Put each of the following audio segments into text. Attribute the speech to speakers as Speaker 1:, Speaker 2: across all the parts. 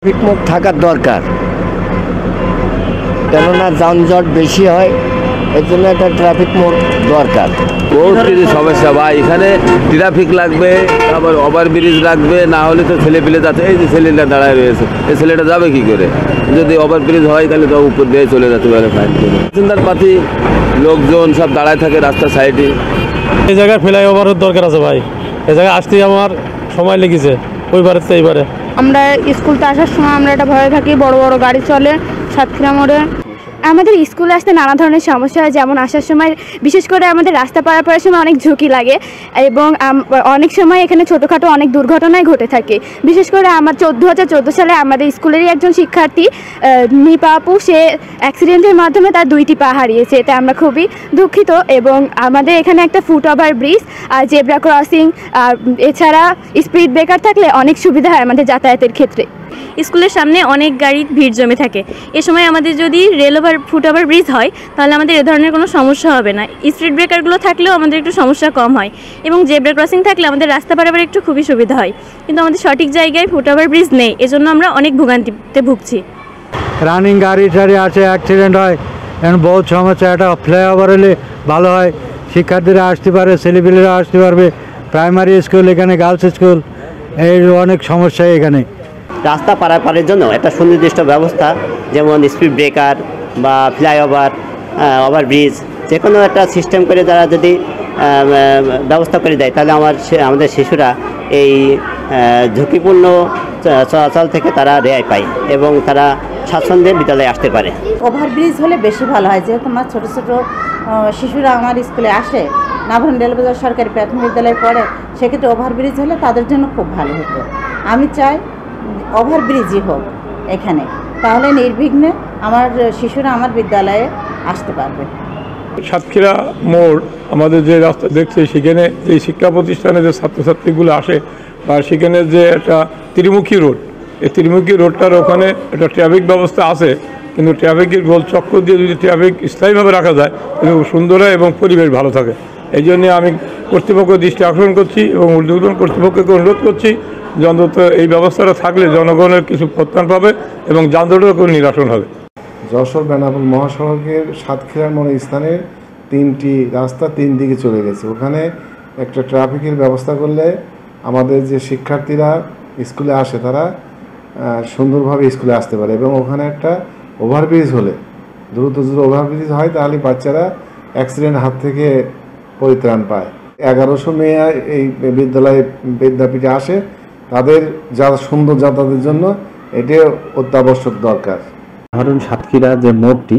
Speaker 1: পিকমুখ থাকার দরকার, কেননা যানজট বেশি হয়, এর জন্য একটা ট্রাফিক মোড় দরকার।
Speaker 2: বহুত কিছু সমস্যা ভাই, এখানে ট্রাফিক লাগবে, তারপর ওভারব্রিজ লাগবে, না হলে তো ছেলে পেলে যাচ্ছে। এই যে ছেলেটা দাঁড়ায় রয়েছে, এই ছেলেটা যাবে কি করে? যদি ওভারব্রিজ হয় তাহলে তো উপর দিয়ে চলে যাচ্ছে বলে ফাইন করে। চিন্তার পাতি লোকজন সব দাঁড়ায় থাকে রাস্তার সাইডে।
Speaker 3: এই জায়গায় ফ্লাইওভারের দরকার আছে ভাই, এই জায়গায় আসতে আমার সময় লেগেছে ওইবারে তো এইবারে।
Speaker 4: আমরা স্কুলতে আসার সময় আমরা একটা ভয়ে থাকি, বড় বড় গাড়ি চলে সাতক্ষীরা মোড়ে। আমাদের স্কুলে আসতে নানা ধরনের সমস্যা হয়, যেমন আসার সময় বিশেষ করে আমাদের রাস্তা পারাপারের সময় অনেক ঝুঁকি লাগে এবং অনেক সময় এখানে ছোটোখাটো অনেক দুর্ঘটনাই ঘটে থাকে। বিশেষ করে আমার 2014 সালে আমাদের স্কুলেরই একজন শিক্ষার্থী নিপা আপু, সে অ্যাক্সিডেন্টের মাধ্যমে তার 2টি পা হারিয়েছে। এতে আমরা খুবই দুঃখিত। এবং আমাদের এখানে একটা ফুট ওভার ব্রিজ আর জেব্রা ক্রসিং আর এছাড়া স্পিড ব্রেকার থাকলে অনেক সুবিধা হয় আমাদের যাতায়াতের ক্ষেত্রে।
Speaker 5: স্কুলের সামনে অনেক গাড়ির ভিড় জমে থাকে, এ সময় আমাদের যদি ফুট ওভার ব্রিজ হয় তাহলে আমাদের এ ধরনের কোনো সমস্যা হবে না। স্পিড ব্রেকারগুলো থাকলেও আমাদের একটু সমস্যা কম হয় এবং জেব্রা ক্রসিং থাকলে আমাদের রাস্তা পারাপার একটু খুবই সুবিধা হয়, কিন্তু আমাদের সঠিক জায়গায় ফুট ওভার ব্রিজ নেই, এজন্য আমরা অনেক ভোগান্তিতে ভুগছি।
Speaker 6: রানিং গাড়ি টাড়ি আছে, অ্যাক্সিডেন্ট হয়, এখন বহুত সমস্যা। একটা ফ্লাইওভার হলে ভালো হয়, শিক্ষার্থীরা আসতে পারে, ছেলেপিলেরা আসতে পারবে, প্রাইমারি স্কুল, এখানে গার্লস স্কুল, এই অনেক সমস্যা এখানে।
Speaker 7: রাস্তা পারাপারের জন্য একটা সুনির্দিষ্ট ব্যবস্থা, যেমন স্পিড ব্রেকার বা ফ্লাইওভার, ওভারব্রিজ, যে কোনো একটা সিস্টেম করে তারা যদি ব্যবস্থা করে দেয় তাহলে আমাদের শিশুরা এই ঝুঁকিপূর্ণ চলাচল থেকে তারা রেহাই পায় এবং তারা স্বাচ্ছন্দ্যে বিদ্যালয়ে আসতে পারে।
Speaker 8: ওভারব্রিজ হলে বেশি ভালো হয়, যেহেতু আমার ছোটো ছোটো শিশুরা আমার স্কুলে আসে, নাভান রেলবাজার সরকারি প্রাথমিক বিদ্যালয়ে পড়ে, সেক্ষেত্রে ওভারব্রিজ হলে তাদের জন্য খুব ভালো হতো। আমি চাই ওভারব্রিজই হোক এখানে, তাহলে নির্বিঘ্নে আমার শিশুরা আমার বিদ্যালয়ে আসতে পারবে।
Speaker 3: সাতক্ষীরা মোড় আমাদের যে রাস্তা দেখছে, সেখানে যে শিক্ষা প্রতিষ্ঠানে যে ছাত্রছাত্রীগুলো আসে বা সেখানে যে একটা ত্রিমুখী রোড, এই ত্রিমুখী রোডটার ওখানে একটা ট্রাফিক ব্যবস্থা আছে, কিন্তু ট্রাফিকের গোল চক্কর দিয়ে যদি ট্রাফিক স্থায়ীভাবে রাখা যায় তাহলে সুন্দর হয় এবং পরিবেশ ভালো থাকে। এই জন্যে আমি কর্তৃপক্ষের দৃষ্টি আকর্ষণ করছি এবং ঊর্ধ্বতন কর্তৃপক্ষকে অনুরোধ করছি যে অন্তত এই ব্যবস্থাটা থাকলে জনগণের কিছু প্রত্যান পাবে এবং যানজটের নিরসন হবে।
Speaker 9: যশোর বেনাপোল মহাসড়কের সাতক্ষীরার মোড় স্থানে 3টি রাস্তা 3 দিকে চলে গেছে। ওখানে একটা ট্রাফিকের ব্যবস্থা করলে আমাদের যে শিক্ষার্থীরা স্কুলে আসে তারা সুন্দরভাবে স্কুলে আসতে পারে, এবং ওখানে একটা ওভারব্রিজ হলে, দ্রুত ওভারব্রিজ হয়, তাহলে বাচ্চারা অ্যাক্সিডেন্ট হাত থেকে পরিত্রাণ পায়। 1100 মেয়ে এই বিদ্যাপীঠে আসে, তাদের যারা সুন্দর যাতায়াতের জন্য এটি অত্যাবশ্যক দরকার।
Speaker 10: ধরুন সাতক্ষীরা যে মোড়টি,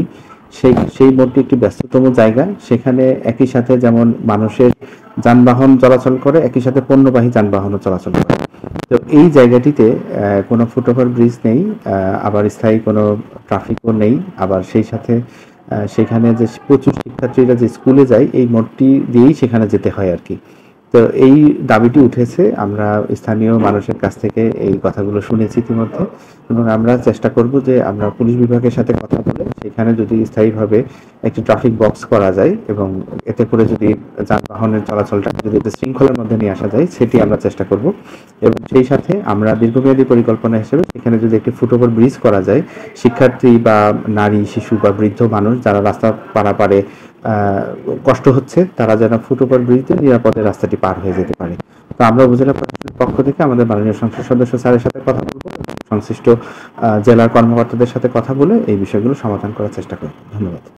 Speaker 10: সেই মোড়টি একটি ব্যস্ততম জায়গা, সেখানে একই সাথে যেমন মানুষের যানবাহন চলাচল করে, একই সাথে পণ্যবাহী যানবাহনও চলাচল করে। তো এই জায়গাটিতে কোনো ফুটওভার ব্রিজ নেই, আবার স্থায়ী কোনো ট্রাফিকও নেই, আবার সেই সাথে সেখানে যে প্রচুর শিক্ষার্থীরা যে স্কুলে যায় এই মোড়টি দিয়েই সেখানে যেতে হয় আর কি। তো এই দাবিটি উঠেছে, আমরা স্থানীয় মানুষের কাছ থেকে এই কথাগুলো শুনেছি ইতিমধ্যে, এবং আমরা চেষ্টা করব যে আমরা পুলিশ বিভাগের সাথে কথা বলে সেখানে যদি স্থায়ীভাবে একটি ট্রাফিক বক্স করা যায় এবং এতে করে যদি যানবাহনের চলাচলটা যদি শৃঙ্খলার মধ্যে নিয়ে আসা যায়, সেটি আমরা চেষ্টা করব। এবং সেই সাথে আমরা দীর্ঘমেয়াদী পরিকল্পনা হিসেবে সেখানে যদি একটি ফুটওভার ব্রিজ করা যায়, শিক্ষার্থী বা নারী, শিশু বা বৃদ্ধ মানুষ যারা রাস্তা পারাপারে কষ্ট হচ্ছে, তারা যেন ফুটওভার ব্রিজে নিরাপদে রাস্তাটি পার হয়ে যেতে পারে। তো আমরা উপজেলা প্রশাসনের পক্ষ থেকে আমাদের মাননীয় সংসদ সদস্য স্যারের সাথে কথা বলবো, সংশ্লিষ্ট জেলার কর্মকর্তাদের সাথে কথা বলে এই বিষয়গুলো সমাধান করার চেষ্টা করব। ধন্যবাদ।